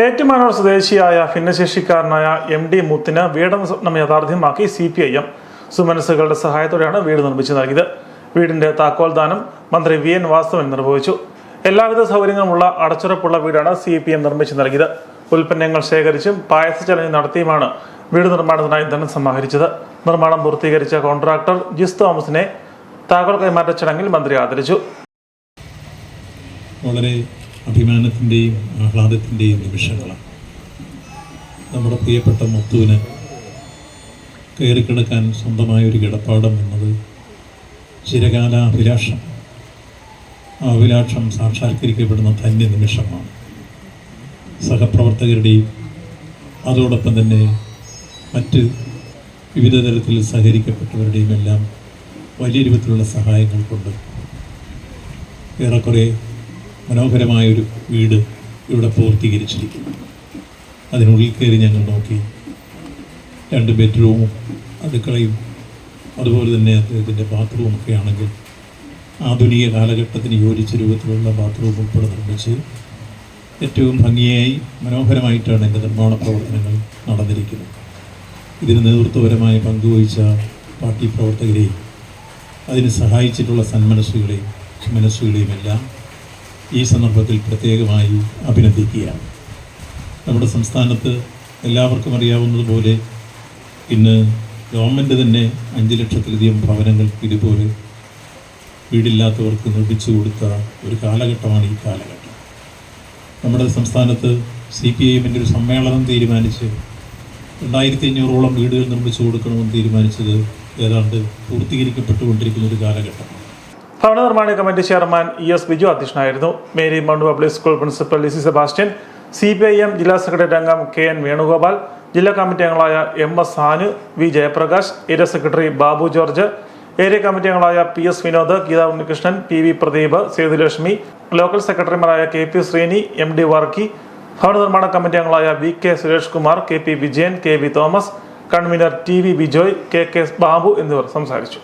ഏറ്റുമാനൂർ സ്വദേശിയായ ഭിന്നശേഷിക്കാരനായ MD മുത്തിന് വീടെന്ന സ്വപ്നം യാഥാർത്ഥ്യമാക്കി CPIM സുമനസ്സുകളുടെ സഹായത്തോടെയാണ് വീട് നിർമ്മിച്ചു നൽകിയത്. വീടിന്റെ താക്കോൽ ദാനം മന്ത്രി VN വാസവൻ നിർവഹിച്ചു. എല്ലാവിധ സൗകര്യങ്ങളുമുള്ള അടച്ചുറപ്പുള്ള വീടാണ് CPIM നിർമ്മിച്ചു നൽകിയത്. ഉൽപ്പന്നങ്ങൾ ശേഖരിച്ചും പായസ ചലഞ്ച് നടത്തിയുമാണ് വീട് നിർമ്മാണത്തിനായി ധനം സമാഹരിച്ചത്. നിർമ്മാണം പൂർത്തീകരിച്ച കോൺട്രാക്ടർ ജിസ് തോമസിനെ താക്കോൽ കൈമാറ്റ ചടങ്ങിൽ മന്ത്രി ആദരിച്ചു. വളരെ അഭിമാനത്തിൻ്റെയും ആഹ്ലാദത്തിൻ്റെയും നിമിഷങ്ങളാണ്. നമ്മുടെ പ്രിയപ്പെട്ട മുത്തുവിന് കയറിക്കിടക്കാൻ സ്വന്തമായൊരു കിടപ്പാടം എന്നത് ചിരകാല അഭിലാഷം. ആ അഭിലാഷം സാക്ഷാത്കരിക്കപ്പെടുന്ന ധന്യ നിമിഷമാണ്. സഹപ്രവർത്തകരുടെയും അതോടൊപ്പം തന്നെ മറ്റ് വിവിധ തരത്തിൽ സഹകരിക്കപ്പെട്ടവരുടെയും എല്ലാം വലിയ രൂപത്തിലുള്ള സഹായങ്ങൾ കൊണ്ട് ഏറെക്കുറെ മനോഹരമായൊരു വീട് ഇവിടെ പൂർത്തീകരിച്ചിരിക്കുന്നു. അതിനുള്ളിൽ കയറി ഞങ്ങൾ നോക്കി. 2 ബെഡ്റൂമും അടുക്കളയും അതുപോലെ തന്നെ അദ്ദേഹത്തിൻ്റെ ബാത്റൂമൊക്കെ ആണെങ്കിൽ ആധുനിക കാലഘട്ടത്തിന് യോജിച്ച രൂപത്തിലുള്ള ബാത്റൂം ഉൾപ്പെടെ നിർമ്മിച്ച് ഏറ്റവും ഭംഗിയായി മനോഹരമായിട്ടാണ് എൻ്റെ നിർമ്മാണ പ്രവർത്തനങ്ങൾ നടന്നിരിക്കുന്നത്. ഇതിന് നേതൃത്വപരമായി പങ്കുവഹിച്ച പാർട്ടി പ്രവർത്തകരെയും അതിന് സഹായിച്ചിട്ടുള്ള മനസ്സുകളെയും എല്ലാം ഈ സന്ദർഭത്തിൽ പ്രത്യേകമായി അഭിനന്ദിക്കുകയാണ്. നമ്മുടെ സംസ്ഥാനത്ത് എല്ലാവർക്കും അറിയാവുന്നതുപോലെ ഇന്ന് ഗവൺമെൻറ് തന്നെ 5 ലക്ഷത്തിലധികം ഭവനങ്ങൾ ഇതുപോലെ വീടില്ലാത്തവർക്ക് നിർമ്മിച്ചു കൊടുത്ത ഒരു കാലഘട്ടമാണ് ഈ കാലഘട്ടം. നമ്മുടെ സംസ്ഥാനത്ത് CPIMൻ്റെ ഒരു സമ്മേളനം തീരുമാനിച്ച് 2500ഓളം വീടുകൾ നിർമ്മിച്ചു കൊടുക്കണമെന്ന് തീരുമാനിച്ചത് ഏതാണ്ട് പൂർത്തീകരിക്കപ്പെട്ടുകൊണ്ടിരിക്കുന്ന ഒരു കാലഘട്ടമാണ്. ഭവന നിർമ്മാണ കമ്മിറ്റി ചെയർമാൻ ES ബിജു അധ്യക്ഷനായിരുന്നു. Mary Mount public school principal Lissy Sebastian, CPIM ജില്ലാ സെക്രട്ടറി അംഗം KN വേണുഗോപാൽ, ജില്ലാ കമ്മിറ്റി അംഗങ്ങളായ MS Sanu, V Jayaprakash, area secretary Babu George, area committee അംഗങ്ങളായ PS Vinod, Geetha Unnikrishnan, PV Pradeep, Sethulakshmi, local സെക്രട്ടറിമാരായ KP ശ്രീനി, MD വർക്കി, ഭവന നിർമ്മാണ കമ്മിറ്റി അംഗങ്ങളായ VK Suresh Kumar, KP Vijayan, KV Thomas, convener TV Bijoy, KK Babu എന്നിവർ സംസാരിച്ചു.